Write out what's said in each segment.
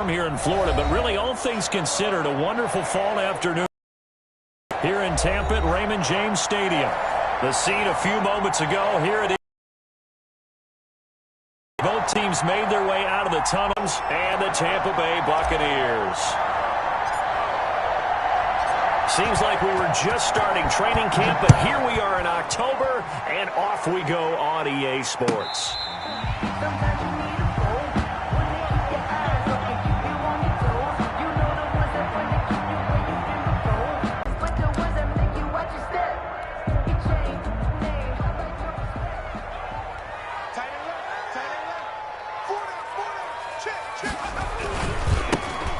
here in Florida, but really all things considered, a wonderful fall afternoon here in Tampa at Raymond James Stadium. The scene a few moments ago, here it is. Both teams made their way out of the tunnels, and the Tampa Bay Buccaneers. Seems like we were just starting training camp, but here we are in October, and off we go on EA Sports.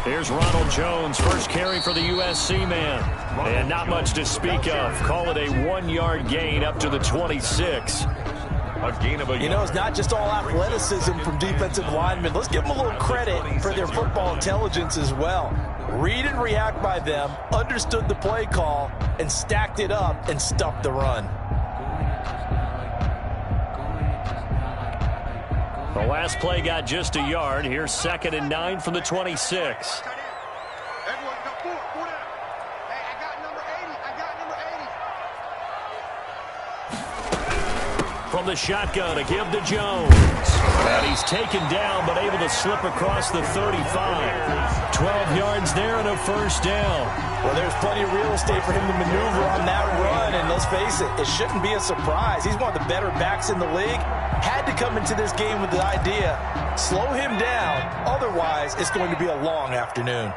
Here's Ronald Jones, first carry for the USC man. And not much to speak of. Call it a 1-yard gain up to the 26. You know, it's not just all athleticism from defensive linemen. Let's give them a little credit for their football intelligence as well. Read and react by them, understood the play call, and stacked it up and stuffed the run. The last play got just a yard. Here's 2nd and 9 from the 26. From the shotgun, a give to Jones. And he's taken down, but able to slip across the 35. 12 yards there and a first down. Well, there's plenty of real estate for him to maneuver on that run, and let's face it, it shouldn't be a surprise. He's one of the better backs in the league. Had to come into this game with the idea, slow him down, otherwise it's going to be a long afternoon.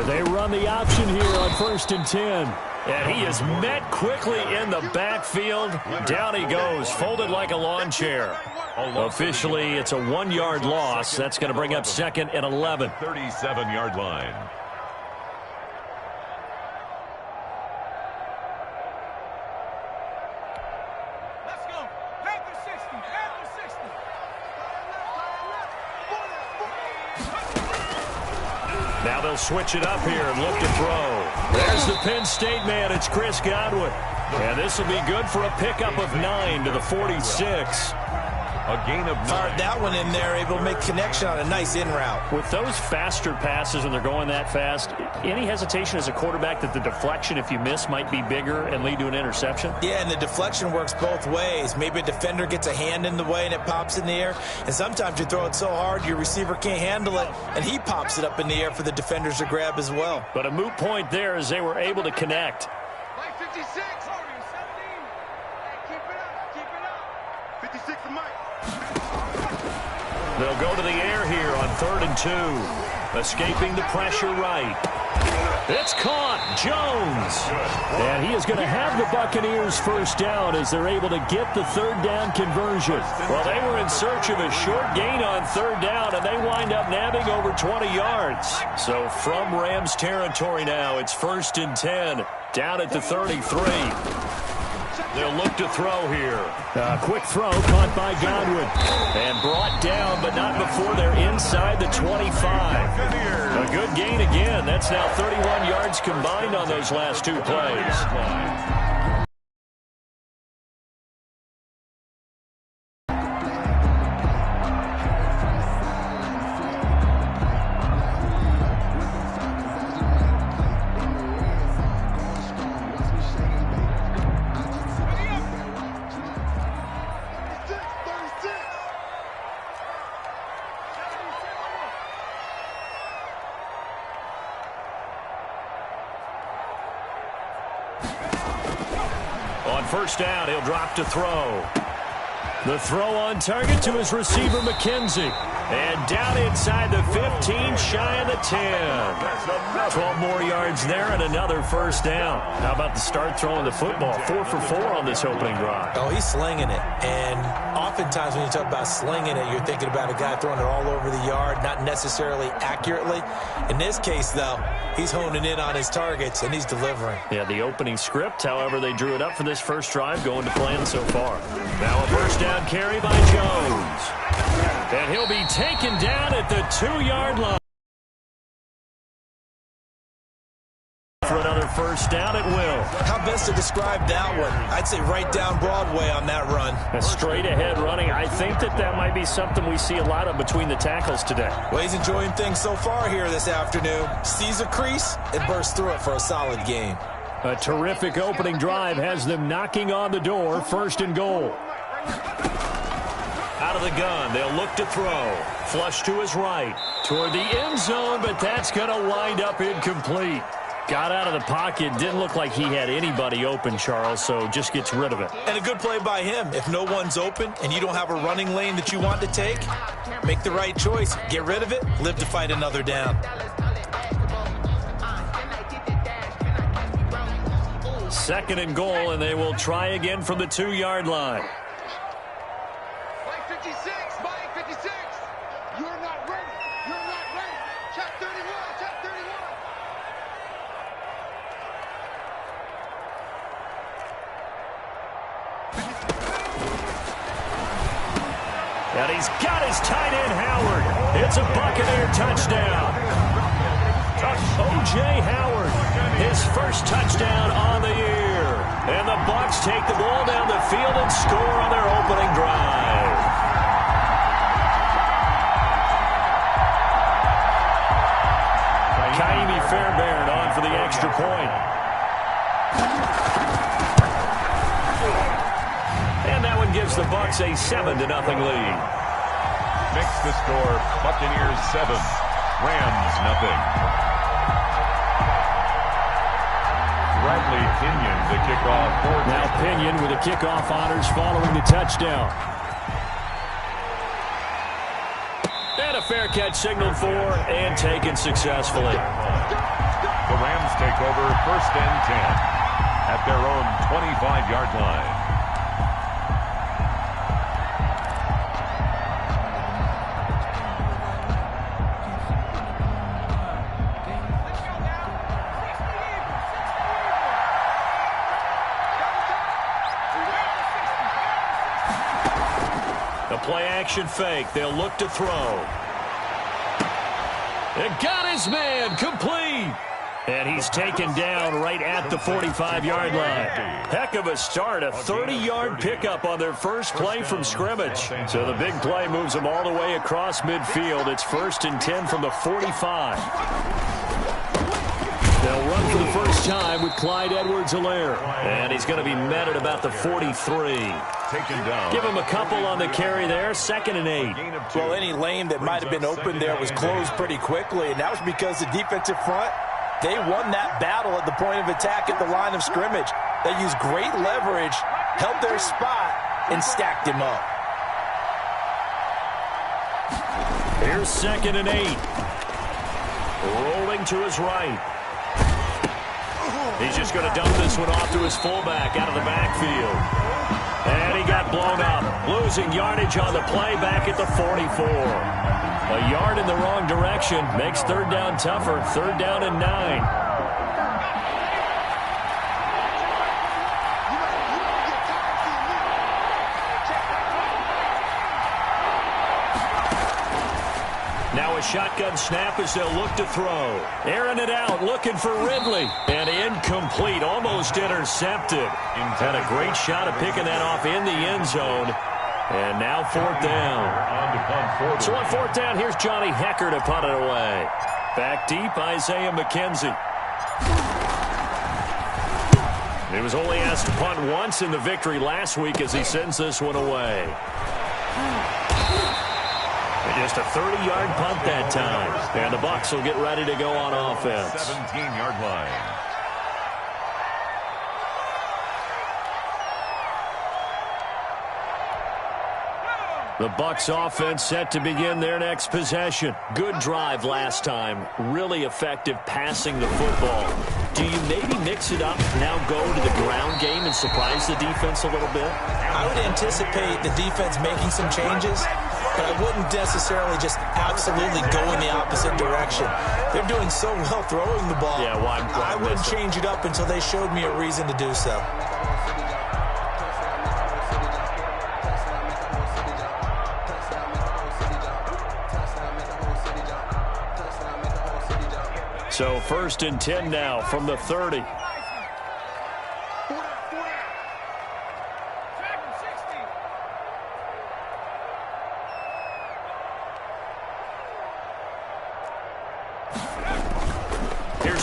They run the option here on 1st and 10. And he is met quickly in the backfield. Down he goes, folded like a lawn chair. Officially, it's a 1-yard loss. That's going to bring up 2nd and 11. 37-yard line. Now they'll switch it up here and look to throw. There's the Penn State man. It's Chris Godwin. And this will be good for a pickup of 9 to the 46. A gain of 9. Fired that one in there, able to make connection on a nice in route. With those faster passes when they're going that fast, any hesitation as a quarterback that the deflection, if you miss, might be bigger and lead to an interception? Yeah, and the deflection works both ways. Maybe a defender gets a hand in the way and it pops in the air. And sometimes you throw it so hard your receiver can't handle it, and he pops it up in the air for the defenders to grab as well. But a moot point there as they were able to connect. 56. Keep it up. 56 to Mike. They'll go to the air here on 3rd and 2. Escaping the pressure right. It's caught. Jones. And he is going to have the Buccaneers first down as they're able to get the 3rd down conversion. Well, they were in search of a short gain on 3rd down, and they wind up nabbing over 20 yards. So from Rams territory now, it's 1st and 10. Down at the 33. They'll look to throw here. A quick throw caught by Godwin. And brought down, but not before they're inside the 25. A good gain again. That's now 31 yards combined on those last 2 plays. On 1st down, he'll drop to throw. The throw on target to his receiver, McKenzie. And down inside the 15, shy of the 10. 12 more yards there and another first down. How about the start throwing the football? 4 for 4 on this opening drive. Oh, he's slinging it. And oftentimes when you talk about slinging it, you're thinking about a guy throwing it all over the yard, not necessarily accurately. In this case, though, he's honing in on his targets, and he's delivering. Yeah, the opening script, however, they drew it up for this first drive, going to plan so far. Now a first down carry by Jones. And he'll be taken down at the 2-yard line. For another first first down at will. How best to describe that one? I'd say right down Broadway on that run. A straight-ahead running. I think that might be something we see a lot of between the tackles today. Well, he's enjoying things so far here this afternoon. Sees a crease and bursts through it for a solid gain. A terrific opening drive has them knocking on the door. First and goal. Out of the gun, they'll look to throw. Flush to his right. Toward the end zone, but that's going to wind up incomplete. Got out of the pocket. Didn't look like he had anybody open, Charles, so just gets rid of it. And a good play by him. If no one's open and you don't have a running lane that you want to take, make the right choice. Get rid of it. Live to fight another down. Second and goal, and they will try again from the 2-yard line. Mike 56, Mike 56. You're not ready. You're not ready. Check 31, check 31. And he's got his tight end, Howard. It's a Buccaneer touchdown. O.J. Howard, his first touchdown on the year. And the Bucs take the ball down the field and score on their opening drive. Kaimi Fairbairn on for the extra point. And that one gives the Bucs a 7-0 lead. Makes the score Buccaneers 7, Rams nothing. Bradley Pinion, the kickoff. Now Pinion with the kickoff honors following the touchdown. And a fair catch signaled for and taken successfully. The Rams take over first and 10 at their own 25-yard line. Play-action fake. They'll look to throw. It got his man complete. And he's taken down right at the 45-yard line. Heck of a start. A 30-yard pickup on their first play from scrimmage. So the big play moves them all the way across midfield. It's first and 10 from the 45. They'll run for the first time with Clyde Edwards-Helaire. And he's going to be met at about the 43. Taken down. Give him a couple on the carry there. Second and 8. Well, any lane that might have been open there was closed pretty quickly, and that was because the defensive front, they won that battle at the point of attack at the line of scrimmage. They used great leverage, held their spot, and stacked him up. Here's second and 8. Rolling to his right. He's just going to dump this one off to his fullback out of the backfield. And he got blown up. Losing yardage on the play back at the 44. A yard in the wrong direction makes third down tougher. Third down and 9. Now a shotgun snap as they'll look to throw. Airing it out, looking for Ridley. And incomplete, almost intercepted. Had a great shot of picking that off in the end zone. And now fourth down. So on fourth down, here's Johnny Hecker to punt it away. Back deep, Isaiah McKenzie. He was only asked to punt once in the victory last week as he sends this one away. Just a 30-yard punt that time. And the Bucs will get ready to go on offense. 17-yard line. The Bucs offense set to begin their next possession. Good drive last time. Really effective passing the football. Do you maybe mix it up, now go to the ground game and surprise the defense a little bit? I would anticipate the defense making some changes, but I wouldn't necessarily just absolutely go in the opposite direction. They're doing so well throwing the ball. Yeah, why I wouldn't change it up until they showed me a reason to do so. So first and 10 now from the 30.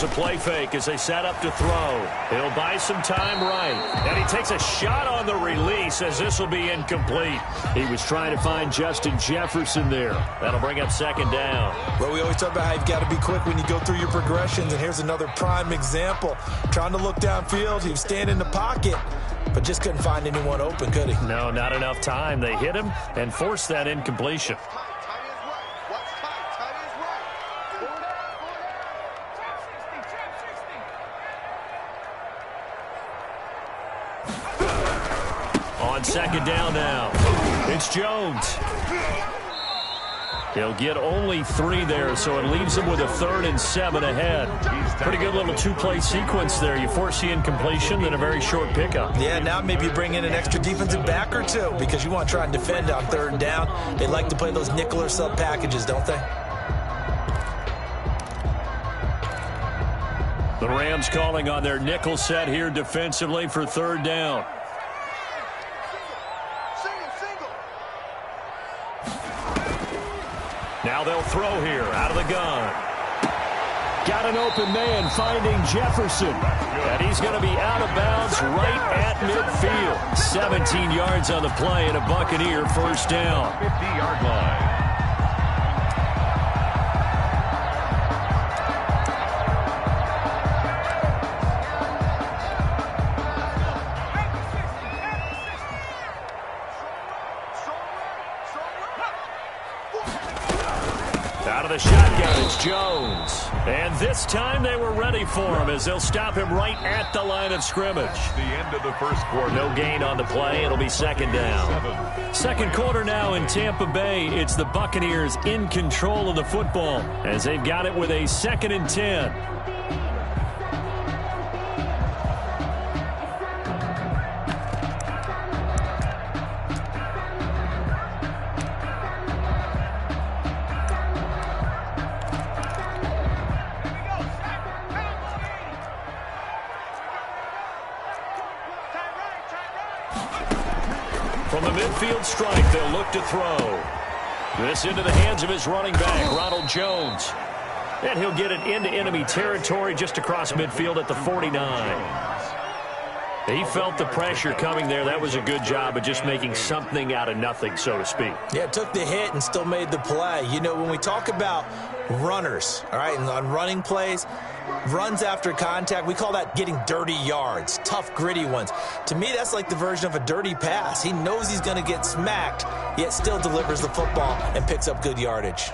Here's a play fake as they set up to throw. He'll buy some time right. And he takes a shot on the release as this will be incomplete. He was trying to find Justin Jefferson there. That'll bring up second down. Well, we always talk about how you've got to be quick when you go through your progressions, and here's another prime example. Trying to look downfield, he was standing in the pocket, but just couldn't find anyone open, could he? No, not enough time. They hit him and forced that incompletion. On second down now, it's Jones. He'll get only 3 there, so it leaves him with a 3rd and 7 ahead. Pretty good little 2-play sequence there. You force the incompletion, then a very short pickup. Yeah, now maybe you bring in an extra defensive back or two because you want to try and defend on 3rd down. They like to play those nickel or sub packages, don't they? The Rams calling on their nickel set here defensively for 3rd down. Now they'll throw here out of the gun. Got an open man finding Jefferson. And he's going to be out of bounds right at midfield. 17 yards on the play and a Buccaneer first down. 50-yard line. Out of the shotgun, it's Jones. And this time they were ready for him as they'll stop him right at the line of scrimmage. The end of the first quarter. No gain on the play. It'll be second down. Second quarter now in Tampa Bay. It's the Buccaneers in control of the football as they've got it with a 2nd and 10. From the midfield strike, they'll look to throw. This into the hands of his running back, Ronald Jones. And he'll get it into enemy territory just across midfield at the 49. He felt the pressure coming there. That was a good job of just making something out of nothing, so to speak. Yeah, took the hit and still made the play. You know, when we talk about runners, all right, and on running plays, runs after contact, we call that getting dirty yards, tough, gritty ones. To me, that's like the version of a dirty pass. He knows he's going to get smacked, yet still delivers the football and picks up good yardage.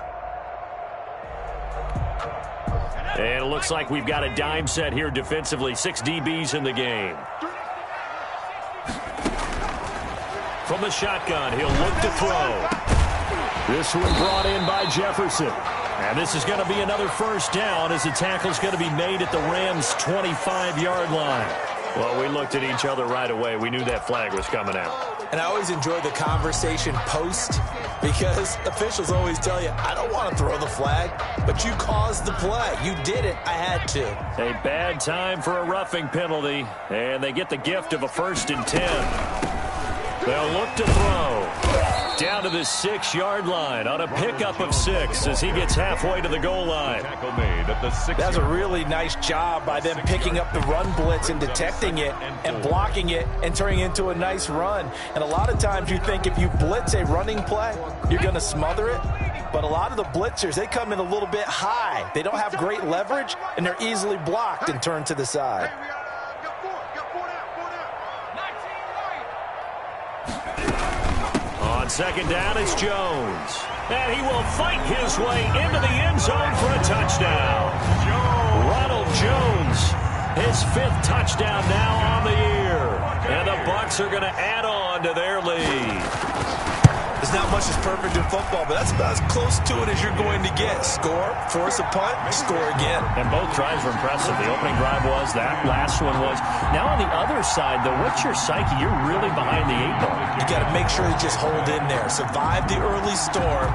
And it looks like we've got a dime set here defensively. 6 DBs in the game. From the shotgun, he'll look to throw. This one brought in by Jefferson. And this is going to be another first down as the tackle's going to be made at the Rams' 25-yard line. Well, we looked at each other right away. We knew that flag was coming out. And I always enjoy the conversation post because officials always tell you, I don't want to throw the flag, but you caused the play. You did it. I had to. A bad time for a roughing penalty, and they get the gift of a 1st and 10. They'll look to throw. Down to the 6-yard line on a pickup of 6 as he gets halfway to the goal line. Tackle made at the 6. That's a really nice job by them picking up the run blitz and detecting it and blocking it and turning it into a nice run. And a lot of times you think if you blitz a running play, you're going to smother it. But a lot of the blitzers, they come in a little bit high. They don't have great leverage, and they're easily blocked and turned to the side. On second down, it's Jones. And he will fight his way into the end zone for a touchdown. Ronald Jones, his 5th touchdown now on the year. And the Bucs are going to add on to their lead. There's not much that's perfect in football, but that's about as close to it as you're going to get. Score, force a punt, score again. And both drives were impressive. The opening drive was, that last one was. Now on the other side, though, what's your psyche? You're really behind the 8 ball. You got to make sure you just hold in there. Survive the early storm,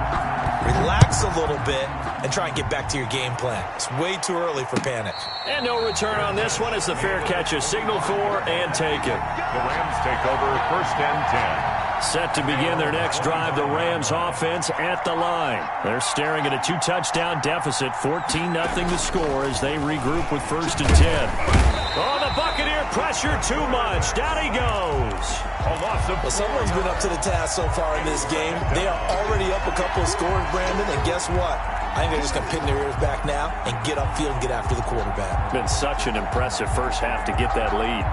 relax a little bit, and try and get back to your game plan. It's way too early for panic. And no return on this one as the fair catch is signaled for and taken. The Rams take over 1st and 10. Set to begin their next drive, the Rams offense at the line. They're staring at a 2-touchdown deficit, 14-0 the score as they regroup with 1st and 10. Oh, the Buccaneer pressure too much. Down he goes. Well, someone's been up to the task so far in this game. They are already up a couple of scores, Brandon, and guess what? I think they're just going to pin their ears back now and get upfield and get after the quarterback. Been such an impressive first half to get that lead.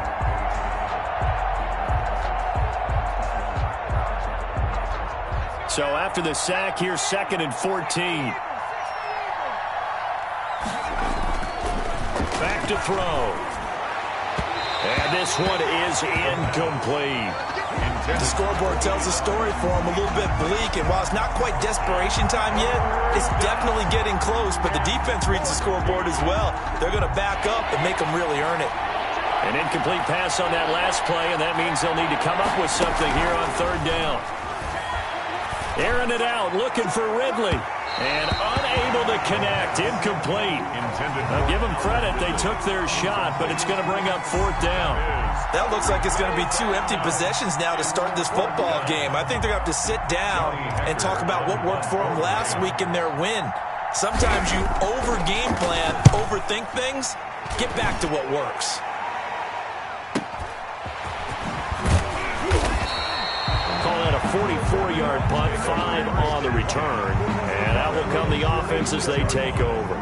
So after the sack, here's 2nd and 14. Back to throw. And this one is incomplete. The scoreboard tells a story for him, a little bit bleak, and while it's not quite desperation time yet, it's definitely getting close, but the defense reads the scoreboard as well. They're going to back up and make them really earn it. An incomplete pass on that last play, and that means they'll need to come up with something here on 3rd down. Airing it out, looking for Ridley. And unable to connect, incomplete. Now give them credit, they took their shot, but it's going to bring up 4th down. That looks like it's going to be 2 empty possessions now to start this football game. I think they're going to have to sit down and talk about what worked for them last week in their win. Sometimes you over-game plan, overthink things, get back to what works. Call that a 44-yard punt, 5 on the return. And out will come the offense as they take over.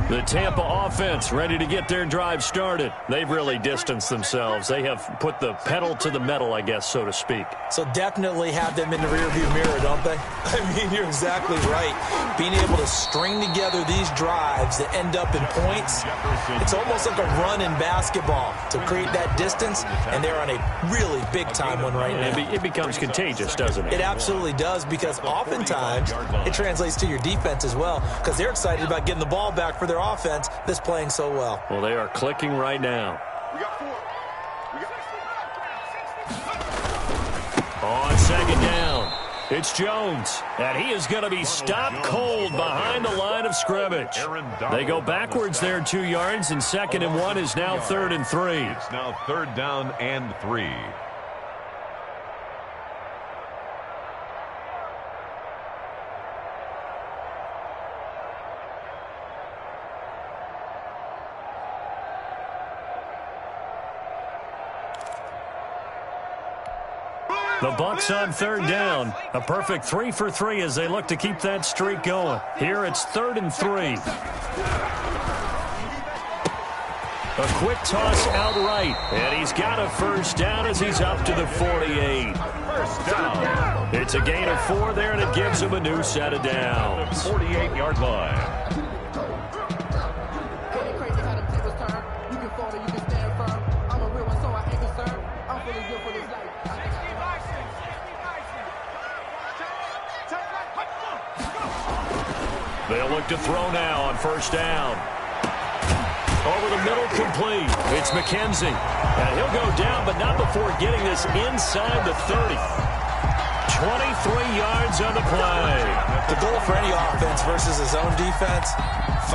The Tampa offense ready to get their drive started. They've really distanced themselves. They have put the pedal to the metal, I guess, so to speak. So definitely have them in the rearview mirror, don't they? I mean, you're exactly right. Being able to string together these drives that end up in points, it's almost like a run in basketball to create that distance, and they're on a really big-time one right now. It becomes contagious, doesn't it? It absolutely does, because oftentimes it translates to your defense as well, because they're excited about getting the ball back for their offense that's playing so well. Well, they are clicking right now. On 2nd down, it's Jones, and he is going to be stopped cold behind the line of scrimmage. They go backwards there 2 yards, and 2nd and 1 is now 3rd and 3. It's now 3rd down and 3. The Bucs on 3rd down. A perfect 3 for 3 as they look to keep that streak going. Here it's 3rd and 3. A quick toss out right. And he's got a 1st down as he's up to the 48. 1st down. It's a gain of 4 there, and it gives him a new set of downs. 48-yard line. They'll look to throw now on 1st down. Over the middle, complete. It's McKenzie. And he'll go down, but not before getting this inside the 30. 23 yards on the play. The goal for any offense versus his own defense,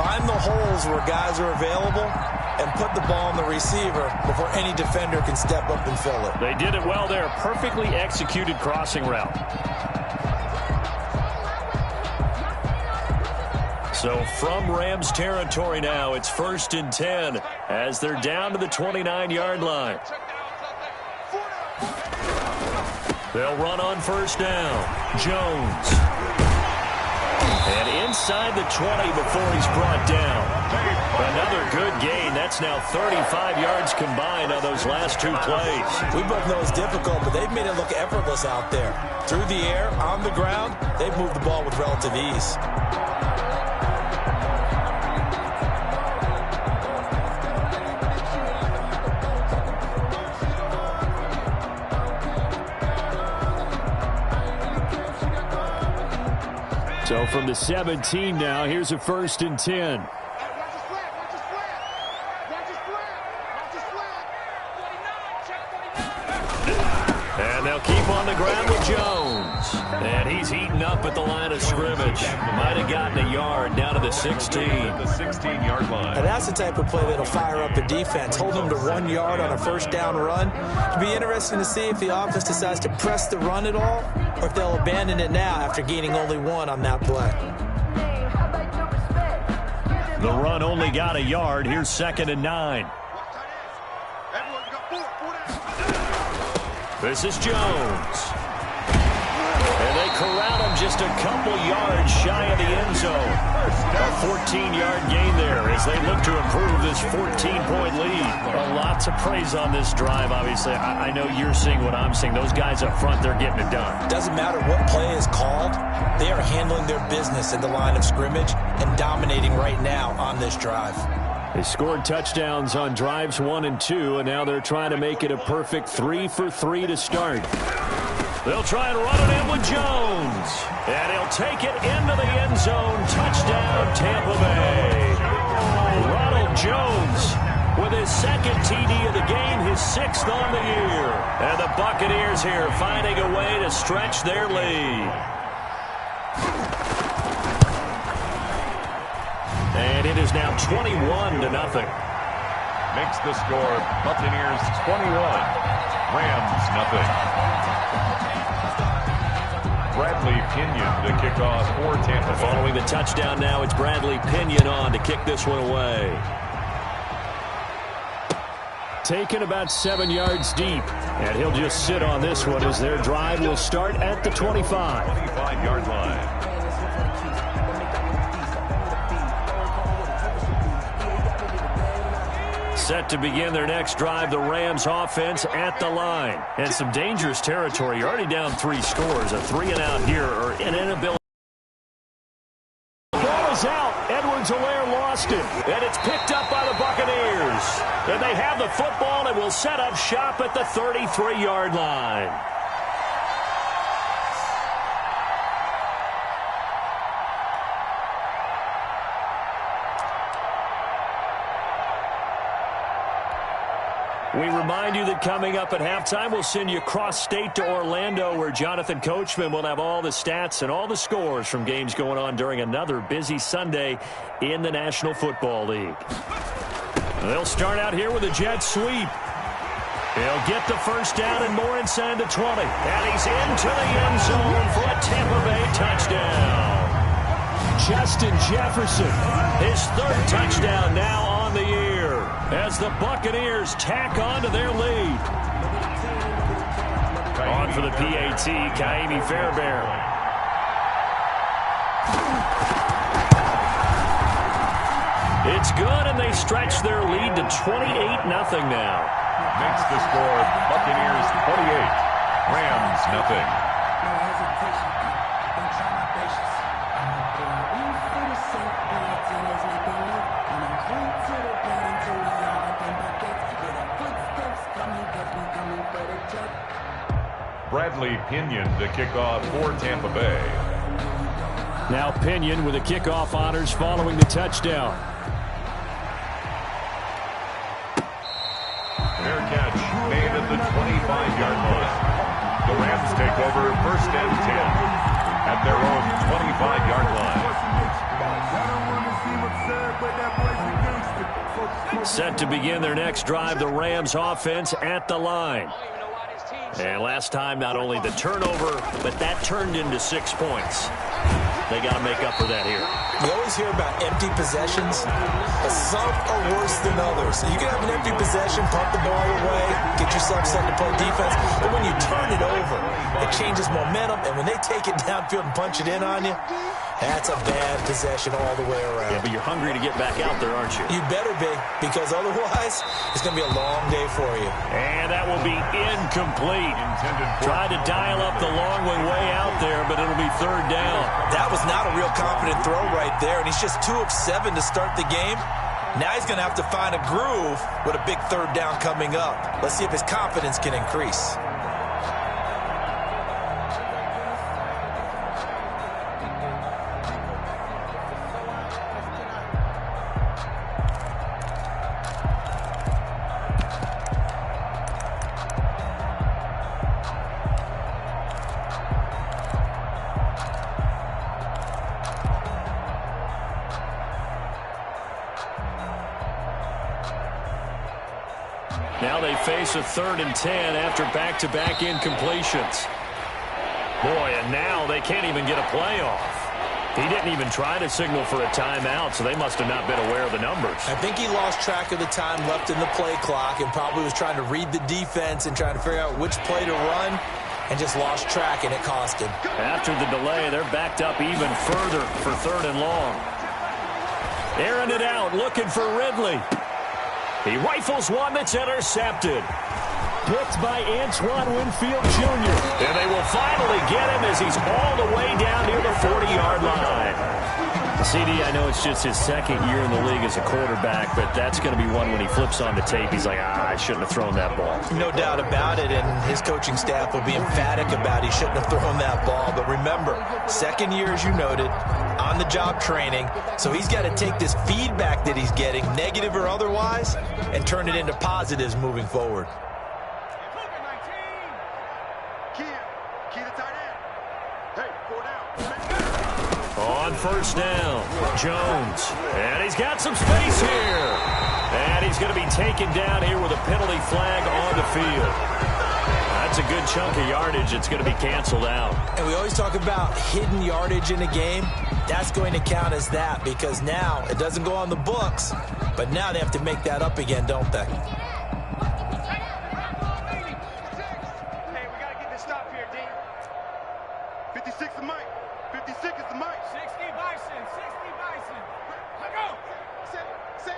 find the holes where guys are available and put the ball on the receiver before any defender can step up and fill it. They did it well there. Perfectly executed crossing route. So from Rams territory now, it's 1st and 10 as they're down to the 29-yard line. They'll run on 1st down. Jones. And inside the 20 before he's brought down. Another good gain. That's now 35 yards combined on those last 2 plays. We both know it's difficult, but they've made it look effortless out there. Through the air, on the ground, they've moved the ball with relative ease. So from the 17 now, here's a 1st and 10. And They'll keep on the ground with Jones. And he's heating up at the line of scrimmage. Might have gotten a yard down to the 16. The 16-yard line. And that's the type of play that'll fire up a defense. Hold them to 1 yard on a first down run. It'll be interesting to see if the offense decides to press the run at all, or if they'll abandon it now after gaining only 1 on that play. The run only got a yard. Here's 2nd and 9. This is Jones. And they corral him just a couple yards shy of the end zone. A 14-yard gain there as they look to improve this 14-point lead. Well, lots of praise on this drive, obviously. I know you're seeing what I'm seeing. Those guys up front, they're getting it done. Doesn't matter what play is called. They are handling their business at the line of scrimmage and dominating right now on this drive. They scored touchdowns on drives 1 and 2, and now they're trying to make it a perfect 3 for 3 to start. They'll try and run it in with Jones. And he'll take it into the end zone. Touchdown, Tampa Bay. Ronald Jones with his 2nd TD of the game, his 6th on the year. And the Buccaneers here finding a way to stretch their lead. And it is now 21-0. Makes the score Buccaneers 21, Rams nothing. Bradley Pinion to kick off for Tampa. Following the touchdown now, it's Bradley Pinion on to kick this one away. Taken about 7 yards deep, and he'll just sit on this one as their drive will start at the 25. 25-yard line. Set to begin their next drive, the Rams offense at the line. And some dangerous territory. You're already down 3 scores. A 3-and-out here or an inability. Ball is out. Edwards-Helaire lost it. And it's picked up by the Buccaneers. And they have the football and will set up shop at the 33-yard line. We remind you that coming up at halftime, we'll send you cross-state to Orlando, where Jonathan Coachman will have all the stats and all the scores from games going on during another busy Sunday in the National Football League. They'll start out here with a jet sweep. He'll get the first down and more inside the 20. And he's into the end zone for a Tampa Bay touchdown. Justin Jefferson, his 3rd touchdown now on the year, as the Buccaneers tack on to their lead. On for the PAT, Kaimi Fairbairn. It's good, and they stretch their lead to 28-0 now. Makes the score Buccaneers 28, Rams nothing. Bradley Pinion to kick off for Tampa Bay. Now Pinion with the kickoff honors following the touchdown. Fair catch made at the 25-yard line. The Rams take over 1st and 10 at their own 25-yard line. Set to begin their next drive, the Rams offense at the line. And last time, not only the turnover, but that turned into 6 points. They got to make up for that here. You always hear about empty possessions, but some are worse than others. You can have an empty possession, pump the ball away, get yourself set to play defense, but when you turn it over, it changes momentum, and when they take it downfield and punch it in on you, that's a bad possession all the way around. Yeah, but you're hungry to get back out there, aren't you? You better be, because otherwise, it's going to be a long day for you. And that will be incomplete. Tried to dial up the long one way out there, but it'll be 3rd down. That was not a real confident throw right there, and he's just 2 of 7 to start the game. Now he's going to have to find a groove with a big 3rd down coming up. Let's see if his confidence can increase. Now they face a 3rd and 10 after back-to-back incompletions. Boy, and now they can't even get a play off. He didn't even try to signal for a timeout, so they must have not been aware of the numbers. I think he lost track of the time left in the play clock and probably was trying to read the defense and trying to figure out which play to run and just lost track, and it cost him. After the delay, they're backed up even further for 3rd and long. Airing it out, looking for Ridley. He rifles one that's intercepted. Picked by Antoine Winfield Jr. And they will finally get him as he's all the way down near the 40-yard line. CD, I know it's just his 2nd year in the league as a quarterback, but that's going to be one when he flips on the tape. He's like, I shouldn't have thrown that ball. No doubt about it, and his coaching staff will be emphatic about he shouldn't have thrown that ball. But remember, 2nd year, as you noted, on-the-job training, so he's got to take this feedback that he's getting, negative or otherwise, and turn it into positives moving forward. On 1st down, Jones. And he's got some space here. And he's going to be taken down here with a penalty flag on the field. That's a good chunk of yardage. It's going to be canceled out. And we always talk about hidden yardage in a game. That's going to count as that because now it doesn't go on the books, but now they have to make that up again, don't they? Hey, we got to get this stop here, D. 56 the mic. 56 is the mic. 60 Bison. 60 Bison. Let go. Save.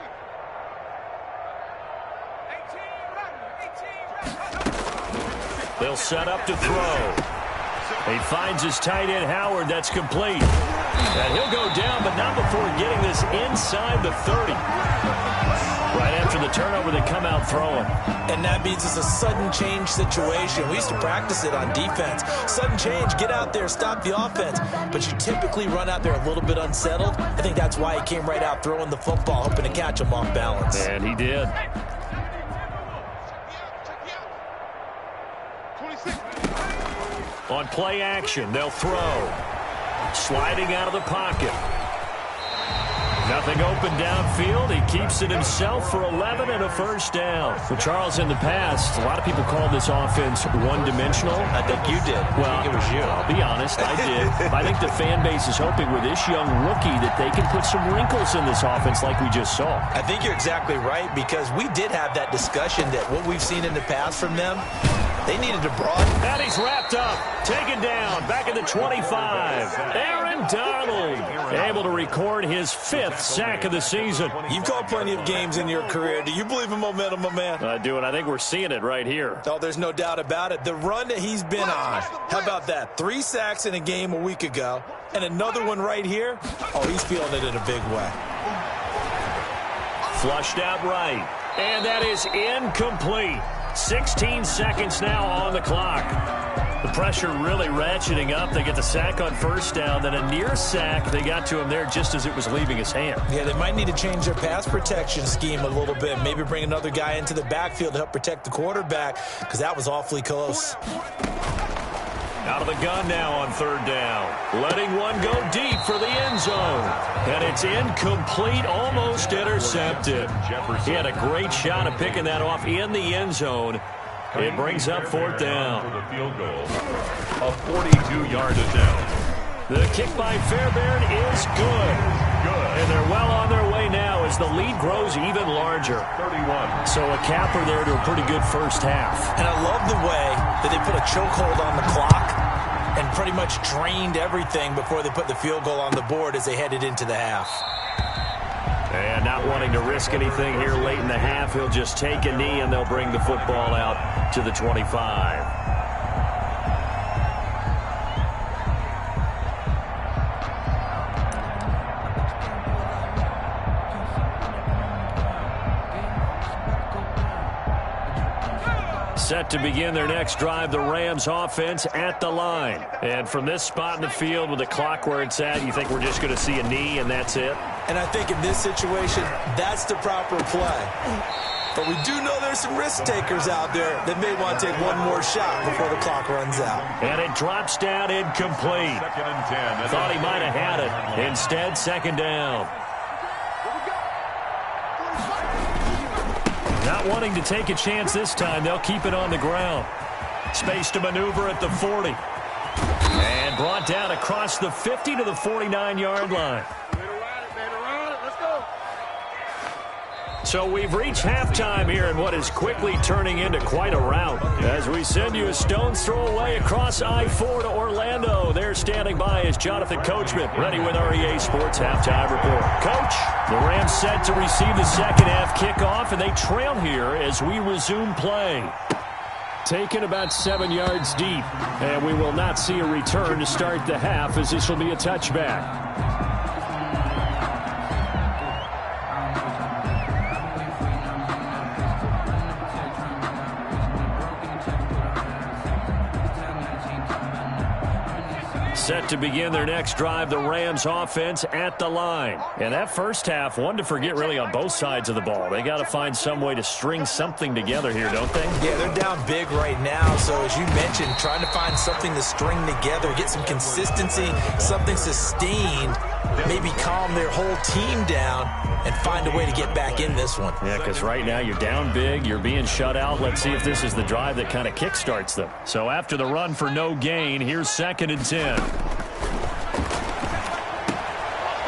18 run. They'll set up to throw. He finds his tight end, Howard. That's complete. And he'll go down, but not before getting this inside the 30. Right after the turnover, they come out throwing. And that means it's a sudden change situation. We used to practice it on defense. Sudden change, get out there, stop the offense. But you typically run out there a little bit unsettled. I think that's why he came right out throwing the football, hoping to catch him off balance. And he did. 26. On play action, they'll throw. Sliding out of the pocket. Nothing open downfield. He keeps it himself for 11 and a 1st down. For Charles, in the past, a lot of people called this offense one-dimensional. I think you did. Well, I think it was you. I'll be honest, I did. I think the fan base is hoping with this young rookie that they can put some wrinkles in this offense like we just saw. I think you're exactly right because we did have that discussion that what we've seen in the past from them, they needed to broaden. And he's wrapped up, taken down, back at the 25. Aaron Donald able to record his 5th sack of the season. You've called plenty of games in your career. Do you believe in momentum, my man? I do, and I think we're seeing it right here. Oh, there's no doubt about it. The run that he's been on, how about that? 3 sacks in a game a week ago, and another one right here. Oh, he's feeling it in a big way. Flushed out right, and that is incomplete. 16 seconds now on the clock. The pressure really ratcheting up. They get the sack on 1st down, then a near sack. They got to him there just as it was leaving his hand. Yeah, they might need to change their pass protection scheme a little bit. Maybe bring another guy into the backfield to help protect the quarterback because that was awfully close. Out of the gun now on 3rd down. Letting one go deep for the end zone. And it's incomplete, almost intercepted. He had a great shot at picking that off in the end zone. It brings up 4th down. For the field goal, a 42-yard attempt. The kick by Fairbairn is good. And they're well on their way now as the lead grows even larger. 31. So a capper there to a pretty good 1st half. And I love the way that they put a chokehold on the clock and pretty much drained everything before they put the field goal on the board as they headed into the half. And not wanting to risk anything here late in the half, he'll just take a knee and they'll bring the football out to the 25. Set to begin their next drive, the Rams offense at the line. And from this spot in the field with the clock where it's at, you think we're just going to see a knee and that's it? And I think in this situation, that's the proper play. But we do know there's some risk takers out there that may want to take one more shot before the clock runs out. And it drops down incomplete. 2nd and 10. Thought he might have had it. Instead, 2nd down. Not Not wanting to take a chance this time, they'll keep it on the ground. Space to maneuver at the 40. And brought down across the 50 to the 49-yard line. So we've reached halftime here in what is quickly turning into quite a rout. As we send you a stone's throw away across I-4 to Orlando. There standing by is Jonathan Coachman, ready with our EA Sports Halftime Report. Coach, the Rams set to receive the second half kickoff, and they trail here as we resume play. Taken about 7 yards deep, and we will not see a return to start the half as this will be a touchback. Set to begin their next drive, the Rams offense at the line. And that first half, one to forget really on both sides of the ball. They got to find some way to string something together here, don't they? Yeah, they're down big right now. So as you mentioned, trying to find something to string together, get some consistency, something sustained, maybe calm their whole team down and find a way to get back in this one. Yeah, because right now you're down big, you're being shut out. Let's see if this is the drive that kind of kickstarts them. So after the run for no gain, here's 2nd and 10.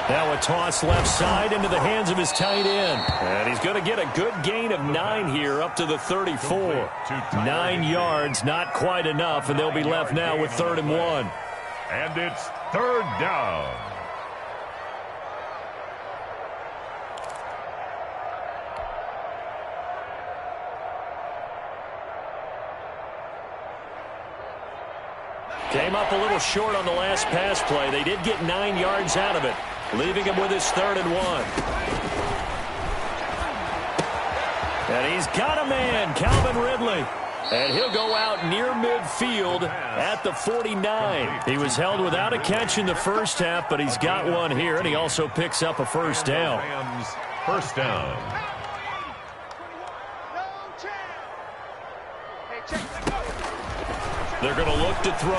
Now a toss left side into the hands of his tight end. And he's going to get a good gain of 9 here up to the 34. 9 yards, not quite enough, and they'll be left now with 3rd and 1. And it's 3rd down. Came up a little short on the last pass play. They did get 9 yards out of it, leaving him with his 3rd and 1. And he's got a man, Calvin Ridley. And he'll go out near midfield at the 49. He was held without a catch in the first half, but he's got one here, and he also picks up a first down. Rams, first down. They're going to look to throw.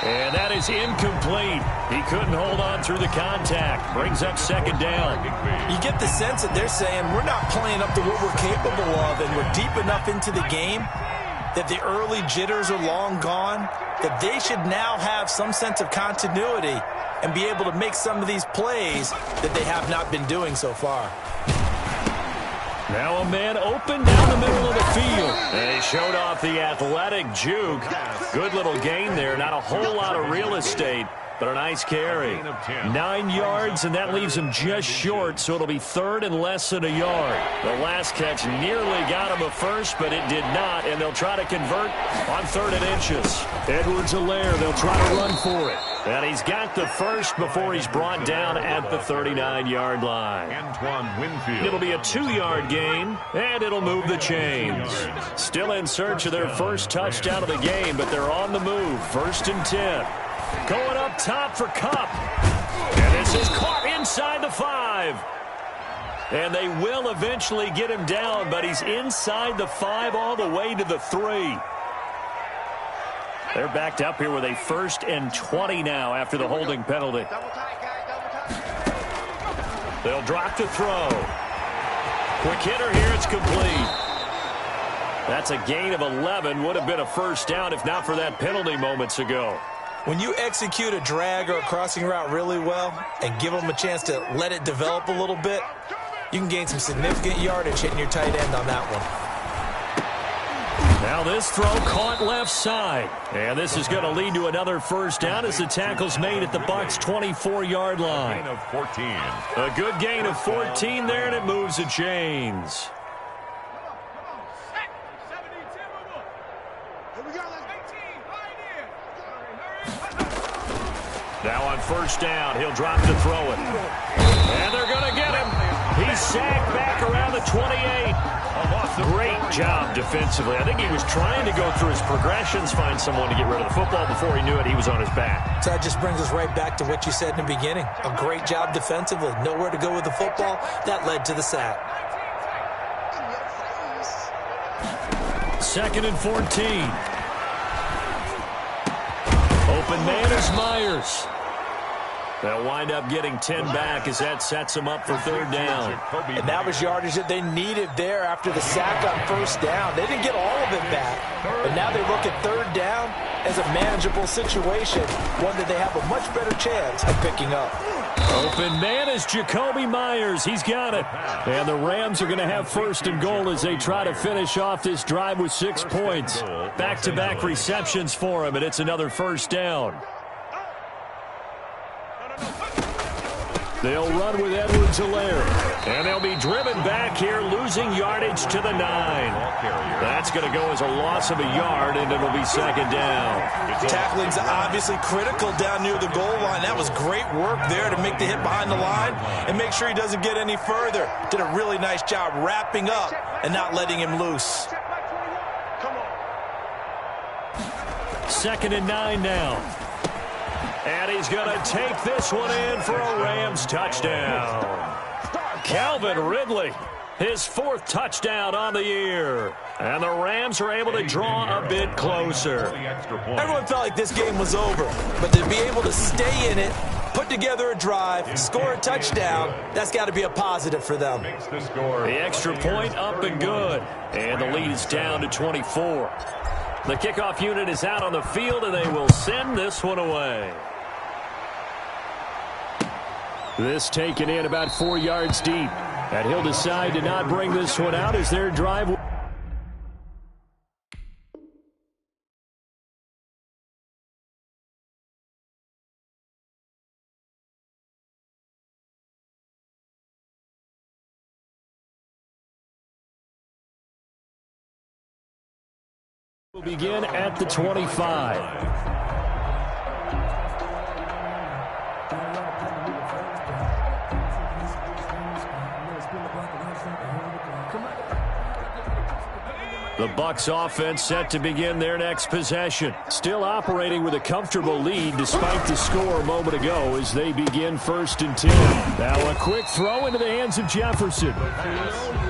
And that is incomplete. He couldn't hold on through the contact. Brings up 2nd down. You get the sense that they're saying we're not playing up to what we're capable of, and we're deep enough into the game that the early jitters are long gone, that they should now have some sense of continuity and be able to make some of these plays that they have not been doing so far. Now a man open down the middle of the field. And he showed off the athletic juke. Good little gain there. Not a whole lot of real estate, but a nice carry. 9 yards, and that leaves him just short, so it'll be 3rd and less than a yard. The last catch nearly got him a first, but it did not, and they'll try to convert on 3rd and inches. Edwards-Helaire, they'll try to run for it. And he's got the first before he's brought down at the 39-yard line. Antoine Winfield. It'll be a 2-yard gain, and it'll move the chains. Still in search of their first touchdown of the game, but they're on the move. 1st and 10. Going up top for Kupp. And this is caught inside the 5. And they will eventually get him down, but he's inside the 5 all the way to the 3. They're backed up here with a 1st and 20 now after the holding penalty. They'll drop to throw. Quick hitter here, it's complete. That's a gain of 11. Would have been a first down if not for that penalty moments ago. When you execute a drag or a crossing route really well and give them a chance to let it develop a little bit, you can gain some significant yardage hitting your tight end on that one. Now this throw caught left side. And this is going to lead to another first down as the tackle's made at the Bucs' 24-yard line. Gain of 14. A good gain of 14 there, and it moves the chains. Now on first down, he'll drop to throw it. And they're going to get him. He's sacked back around the 28. Great job defensively. I think he was trying to go through his progressions, find someone to get rid of the football. Before he knew it, he was on his back. So that just brings us right back to what you said in the beginning. A great job defensively. Nowhere to go with the football. That led to the sack. 2nd and 14. Open man is Myers. They'll wind up getting 10 back as that sets them up for third down. And that was yardage that they needed there after the sack on first down. They didn't get all of it back, but now they look at third down as a manageable situation, one that they have a much better chance of picking up. Open man is Jacoby Myers. He's got it. And the Rams are going to have first and goal as they try to finish off this drive with 6 points. Back-to-back receptions for him, and it's another first down. They'll run with Edwards-Helaire. And they'll be driven back here, losing yardage to the 9. That's going to go as a loss of a yard, and it'll be second down. Tackling's obviously critical down near the goal line. That was great work there to make the hit behind the line and make sure he doesn't get any further. Did a really nice job wrapping up and not letting him loose. Second and 9 now. And he's going to take this one in for a Rams touchdown. Calvin Ridley, his 4th touchdown on the year. And the Rams are able to draw a bit closer. Everyone felt like this game was over, but to be able to stay in it, put together a drive, score a touchdown, that's got to be a positive for them. The extra point up and good. And the lead is down to 24. The kickoff unit is out on the field, and they will send this one away. This taken in about 4 yards deep. And he'll decide to not bring this one out as their drive will begin at the 25. The Bucs offense set to begin their next possession. Still operating with a comfortable lead despite the score a moment ago as they begin first and 10. Now a quick throw into the hands of Jefferson.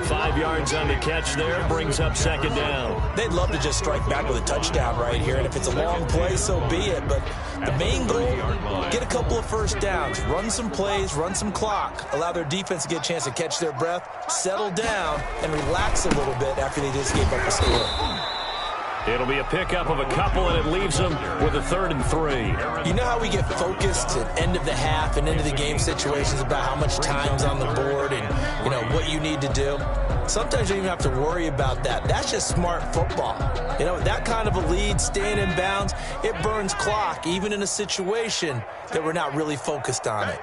5 yards on the catch there, brings up second down. They'd love to just strike back with a touchdown right here, and if it's a long play, so be it. But the main goal, get a couple of first downs, run some plays, run some clock, allow their defense to get a chance to catch their breath, settle down, and relax a little bit after they just gave up a score. It'll be a pickup of a couple, and it leaves them with a 3rd and 3. You know how we get focused at end of the half and into the game situations about how much time's on the board and, you know, what you need to do? Sometimes you don't even have to worry about that. That's just smart football. You know, that kind of a lead, staying in bounds, it burns clock, even in a situation that we're not really focused on it.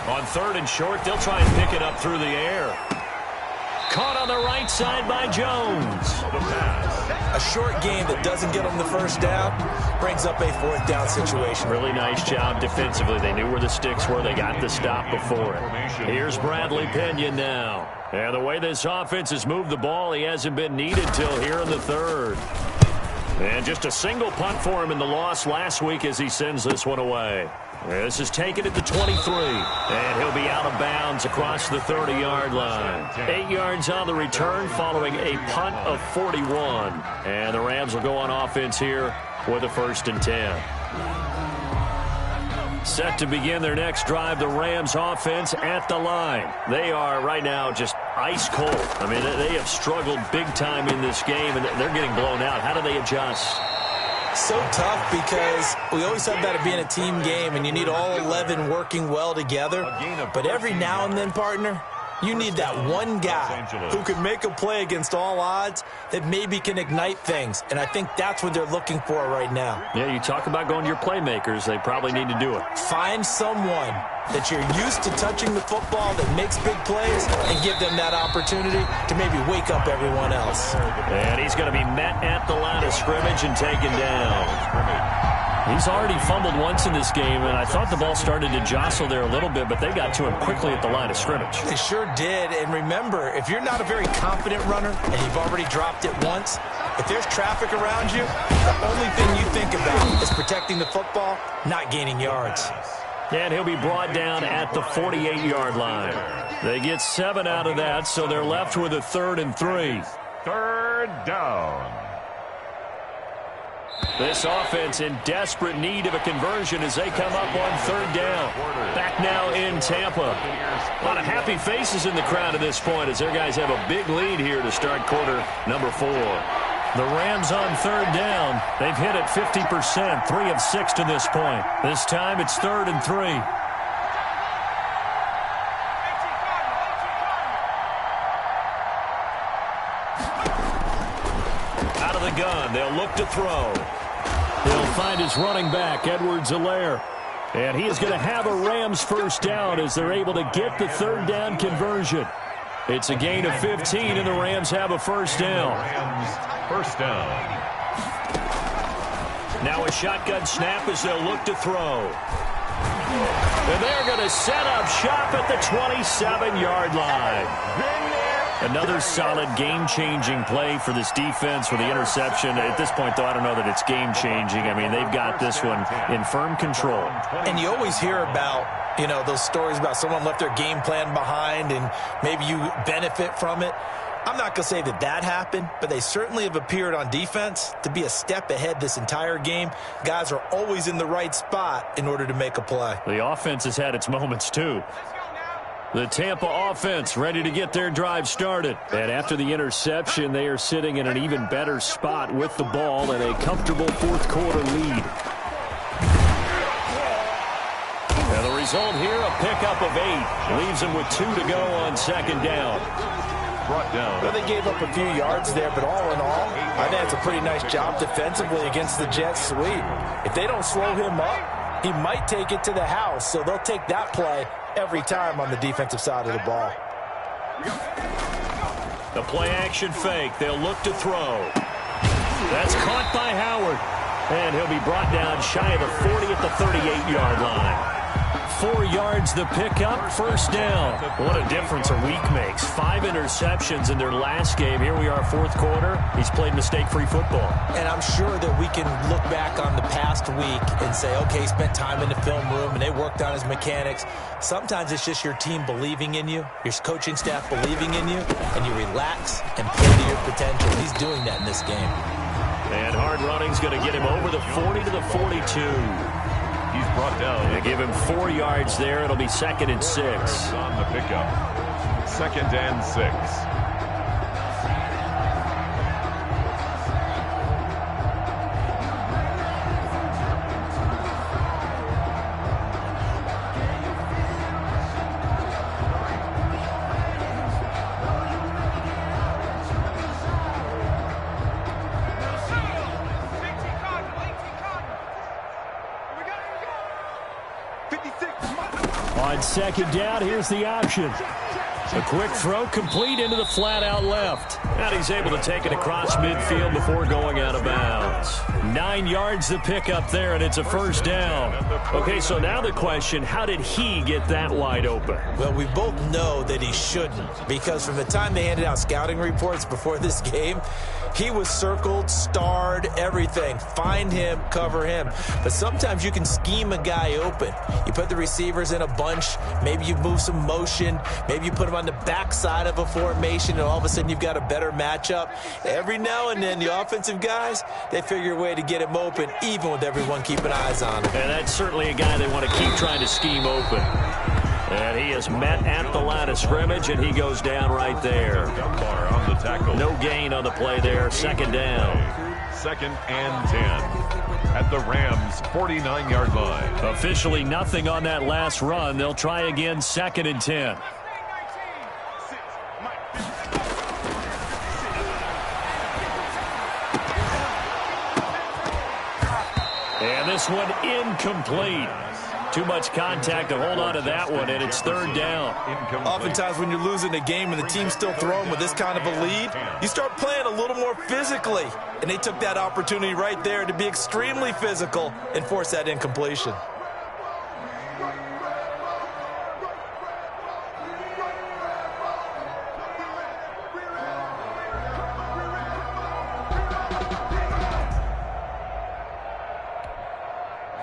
On 3rd and short, they'll try and pick it up through the air. Caught on the right side by Jones. A short game that doesn't get them the first down brings up a 4th down situation. Really nice job defensively. They knew where the sticks were. They got the stop before it. Here's Bradley Pinion now. And the way this offense has moved the ball, he hasn't been needed till here in the 3rd. And just a single punt for him in the loss last week as he sends this one away. This is taken at the 23, and he'll be out of bounds across the 30-yard line. 8 yards on the return following a punt of 41. And the Rams will go on offense here with a 1st and 10. Set to begin their next drive, the Rams offense at the line. They are right now just ice cold. I mean, they have struggled big time in this game, and they're getting blown out. How do they adjust? So tough because we always talk about it being a team game and you need all 11 working well together. But every now and then, partner, you need that one guy who can make a play against all odds that maybe can ignite things. And I think that's what they're looking for right now. Yeah, you talk about going to your playmakers. They probably need to do it. Find someone that you're used to touching the football that makes big plays and give them that opportunity to maybe wake up everyone else. And he's going to be met at the line of scrimmage and taken down. He's already fumbled once in this game, and I thought the ball started to jostle there a little bit, but they got to him quickly at the line of scrimmage. They sure did, and remember, if you're not a very confident runner and you've already dropped it once, if there's traffic around you, the only thing you think about is protecting the football, not gaining yards. And he'll be brought down at the 48-yard line. They get 7 out of that, so they're left with a 3rd and 3. 3rd down. This offense in desperate need of a conversion as they come up on third down. Back now in Tampa. A lot of happy faces in the crowd at this point as their guys have a big lead here to start quarter number 4. The Rams on third down. They've hit it 50%, 3 of 6 to this point. This time it's 3rd and 3. Out of the gun, they'll look to throw. He'll find his running back, Edwards-Helaire. And he is going to have a Rams first down as they're able to get the third down conversion. It's a gain of 15, and the Rams have a first down. First down. Now a shotgun snap as they'll look to throw. And they're going to set up shop at the 27-yard line. Another solid game-changing play for this defense with the interception. At this point, though, I don't know that it's game-changing. I mean, they've got this one in firm control. And you always hear about, you know, those stories about someone left their game plan behind and maybe you benefit from it. I'm not going to say that that happened, but they certainly have appeared on defense to be a step ahead this entire game. Guys are always in the right spot in order to make a play. The offense has had its moments, too. The Tampa offense ready to get their drive started. And after the interception, they are sitting in an even better spot with the ball and a comfortable fourth quarter lead. And the result here, a pickup of 8. Leaves them with 2 to go on second down. Brought down. Well, they gave up a few yards there, but all in all, I think it's a pretty nice job defensively against the Jets sweep. If they don't slow him up, he might take it to the house, so they'll take that play every time on the defensive side of the ball. The play-action fake. They'll look to throw. That's caught by Howard. And he'll be brought down shy of the 40 at the 38-yard line. 4 yards the pickup, first down. What a difference a week makes. 5 interceptions in their last game. Here we are, fourth quarter. He's played mistake-free football. And I'm sure that we can look back on the past week and say, okay, he spent time in the film room and they worked on his mechanics. Sometimes it's just your team believing in you, your coaching staff believing in you, and you relax and play to your potential. He's doing that in this game. And hard running's going to get him over the 40 to the 42. He's brought down. They give him 4 yards there. It'll be 2nd and 6. On the pickup. 2nd and 6. On second down, here's the option. A quick throw complete into the flat out left. And he's able to take it across midfield before going out of bounds. 9 yards the pickup there, and it's a first down. Okay, so now the question, how did he get that wide open? Well, we both know that he shouldn't, because from the time they handed out scouting reports before this game, he was circled, starred, everything. Find him, cover him. But sometimes you can scheme a guy open. You put the receivers in a bunch. Maybe you move some motion. Maybe you put them on the backside of a formation, and all of a sudden you've got a better matchup. Every now and then, the offensive guys, they figure a way to get him open, even with everyone keeping eyes on him. And that's certainly a guy they want to keep trying to scheme open. And he is met at the line of scrimmage, and he goes down right there. Dunbar on the tackle. No gain on the play there. Second down. 2nd and 10 at the Rams' 49-yard line. Officially nothing on that last run. They'll try again, 2nd and 10. And this one incomplete. Too much contact to hold on to that one, and it's 3rd down. Oftentimes when you're losing a game and the team's still throwing with this kind of a lead, you start playing a little more physically. And they took that opportunity right there to be extremely physical and force that incompletion.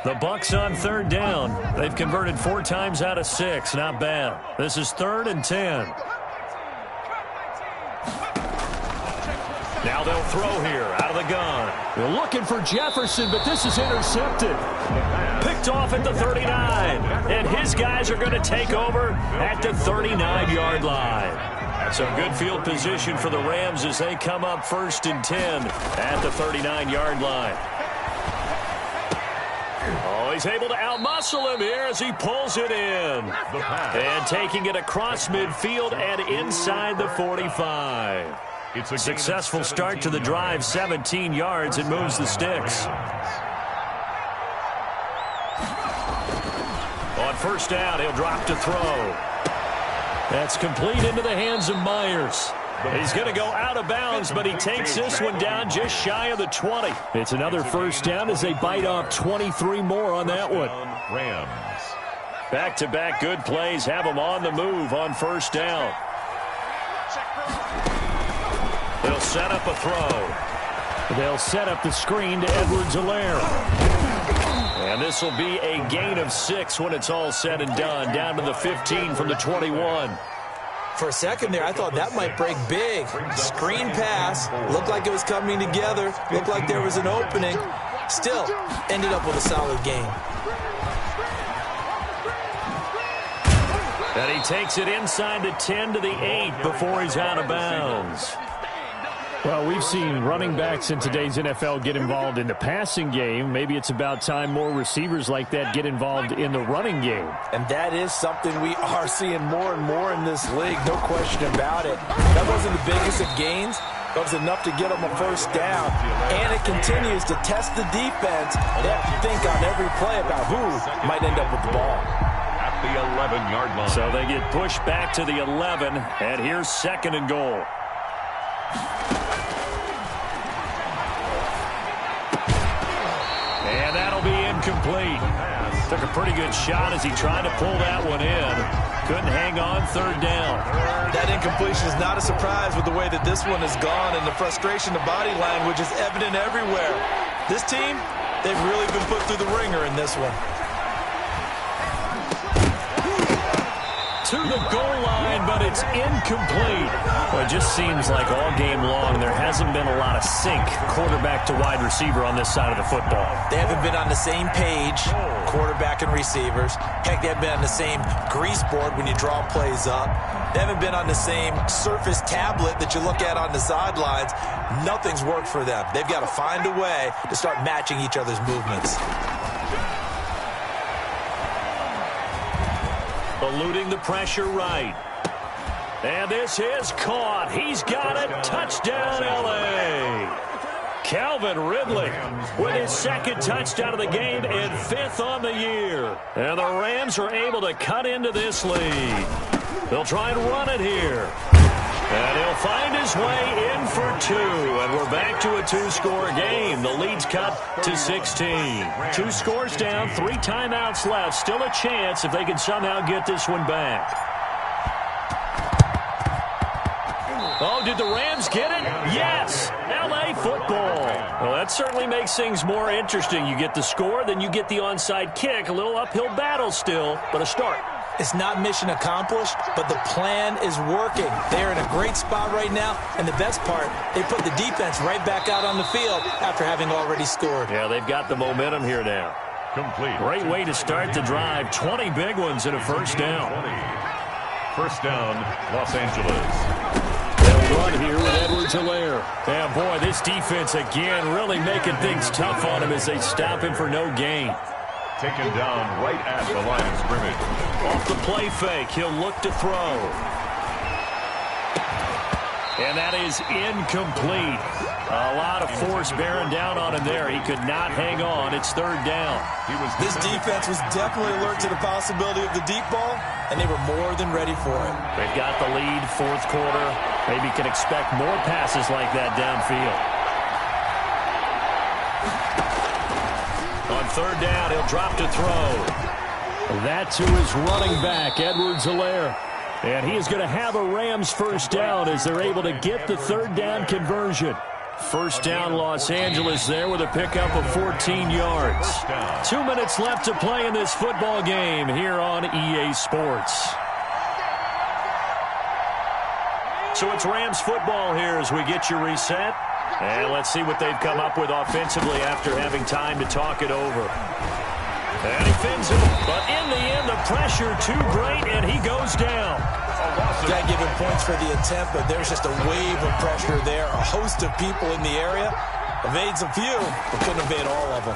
The Bucs on 3rd down. They've converted 4 times out of 6. Not bad. This is 3rd and 10. Now they'll throw here out of the gun. They're looking for Jefferson, but this is intercepted. Picked off at the 39. And his guys are going to take over at the 39-yard line. So good field position for the Rams as they come up 1st and 10 at the 39-yard line. Oh, he's able to outmuscle him here as he pulls it in. And taking it across midfield and inside the 45. It's a successful start to the drive, 17 yards. It moves the sticks. On 1st down, he'll drop to throw. That's complete into the hands of Myers. He's going to go out of bounds, but he takes this one down just shy of the 20. It's another 1st down as they bite off 23 more on that one. Rams. Back-to-back good plays have them on the move on 1st down. They'll set up a throw. They'll set up the screen to Edwards-Helaire. And this will be a gain of 6 when it's all said and done, down to the 15 from the 21. For a second there, I thought that might break big. Screen pass. Looked like it was coming together. Looked like there was an opening. Still, ended up with a solid game. And he takes it inside the 10 to the 8 before he's out of bounds. Well, we've seen running backs in today's NFL get involved in the passing game. Maybe it's about time more receivers like that get involved in the running game. And that is something we are seeing more and more in this league, no question about it. That wasn't the biggest of gains, but it was enough to get them a 1st down. And it continues to test the defense. They have to think on every play about who might end up with the ball. At the 11-yard line. So they get pushed back to the 11, and here's 2nd and goal. And that'll be incomplete. Took a pretty good shot as he tried to pull that one in. Couldn't hang on 3rd down. That incompletion is not a surprise with the way that this one has gone, and the frustration, the body language is evident everywhere. This team, they've really been put through the ringer in this one. To the goal line, but it's incomplete. Well, it just seems like all game long there hasn't been a lot of sync quarterback to wide receiver on this side of the football. They haven't been on the same page, quarterback and receivers. Heck, they haven't been on the same grease board when you draw plays up. They haven't been on the same surface tablet that you look at on the sidelines. Nothing's worked for them. They've got to find a way to start matching each other's movements. Eluding the pressure right. And this is caught. He's got it. Touchdown, L.A. Calvin Ridley with his 2nd touchdown of the game and 5th on the year. And the Rams are able to cut into this lead. They'll try and run it here. And he'll find his way in for 2. And we're back to a 2-score game. The lead's cut to 16. 2 scores down, 3 timeouts left. Still a chance if they can somehow get this one back. Oh, did the Rams get it? Yes! L.A. football. Well, that certainly makes things more interesting. You get the score, then you get the onside kick. A little uphill battle still, but a start. It's not mission accomplished, but the plan is working. They're in a great spot right now, and the best part, they put the defense right back out on the field after having already scored. Yeah, they've got the momentum here now. Complete. Great way to start the drive. 20 big ones and a 1st down. 1st down, Los Angeles. They'll run here with Edwards-Helaire. And boy, this defense again really making things tough on him as they stop him for no gain. Taken down right at the line of scrimmage. Off the play fake, he'll look to throw. And that is incomplete. A lot of force bearing down on him there. He could not hang on. It's 3rd down. This defense was definitely alert to the possibility of the deep ball, and they were more than ready for it. They've got the lead, 4th quarter. Maybe can expect more passes like that downfield. On 3rd down, he'll drop to throw. That's who is running back, Edwards-Helaire. And he is going to have a Rams 1st down as they're able to get the 3rd down conversion. 1st down, Los Angeles there with a pickup of 14 yards. 2 minutes left to play in this football game here on EA Sports. So it's Rams football here as we get you reset. And let's see what they've come up with offensively after having time to talk it over. And he fins him. But in the end, the pressure too great, and he goes down. Got to give him points for the attempt, but there's just a wave of pressure there. A host of people in the area. Evades a few, but couldn't evade all of them.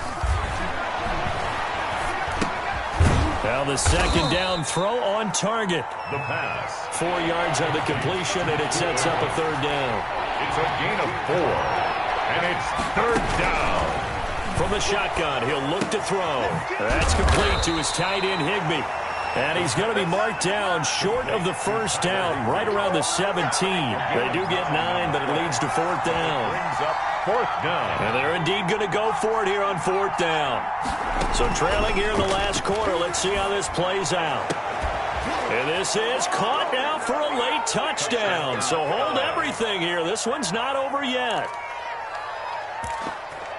Now the second down throw on target. The pass. 4 yards on the completion, and it sets up a third down. It's a gain of 4, and it's third down. From the shotgun, he'll look to throw. That's complete to his tight end, Higbee. And he's going to be marked down short of the first down, right around the 17. They do get 9, but it leads to fourth down. Brings up fourth down. And they're indeed going to go for it here on fourth down. So trailing here in the last quarter, let's see how this plays out. And this is caught now for a late touchdown. So hold everything here. This one's not over yet.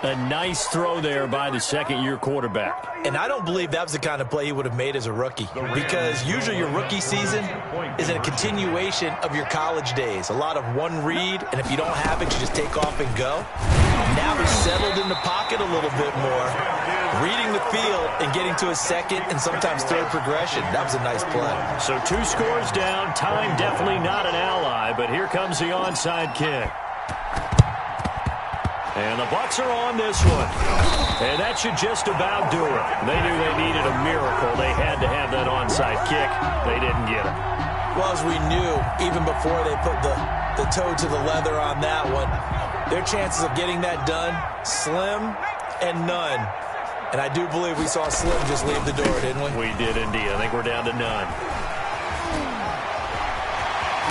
A nice throw there by the second-year quarterback. And I don't believe that was the kind of play he would have made as a rookie, because usually your rookie season is a continuation of your college days. A lot of one read, and if you don't have it, you just take off and go. Now he's settled in the pocket a little bit more, reading the field and getting to a second and sometimes third progression. That was a nice play. So 2 scores down. Time definitely not an ally, but here comes the onside kick. And the Bucs are on this one. And that should just about do it. They knew they needed a miracle. They had to have that onside kick. They didn't get it. Well, as we knew, even before they put the toe to the leather on that one, their chances of getting that done, slim and none. And I do believe we saw Slim just leave the door, didn't we? We did indeed. I think we're down to none.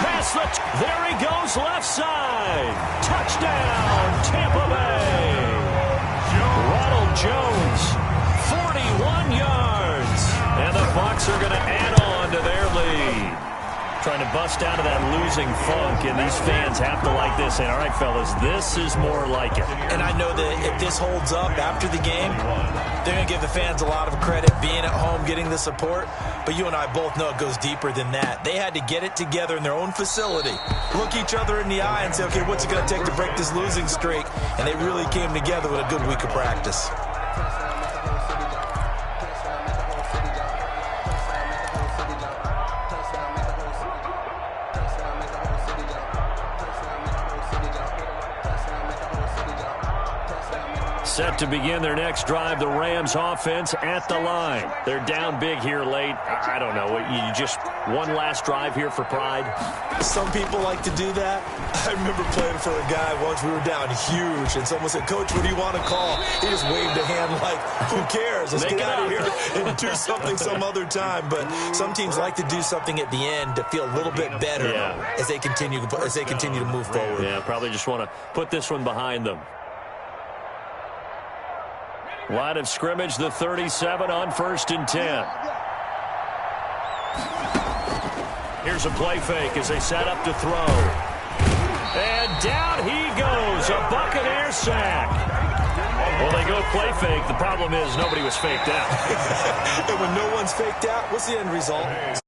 Pass the there he goes, left side. Touchdown, Tampa Bay. Ronald Jones, 41 yards. And the Bucs are going to add on to their lead. Trying to bust out of that losing funk, and these fans have to like this. And all right, fellas, this is more like it. And I know that if this holds up after the game, they're going to give the fans a lot of credit being at home, getting the support. But you and I both know it goes deeper than that. They had to get it together in their own facility, look each other in the eye and say, okay, what's it going to take to break this losing streak? And they really came together with a good week of practice. Set to begin their next drive, the Rams offense at the line. They're down big here late. I don't know. You just one last drive here for pride? Some people like to do that. I remember playing for a guy once. We were down huge, and someone said, Coach, what do you want to call? He just waved a hand like, who cares? Let's get out of here and do something some other time. But some teams like to do something at the end to feel a little bit better as they continue to move forward. Yeah, probably just want to put this one behind them. Line of scrimmage, the 37 on 1st and 10. Here's a play fake as they set up to throw. And down he goes, a Buccaneer sack. Well, they go play fake. The problem is nobody was faked out. And when no one's faked out, what's the end result?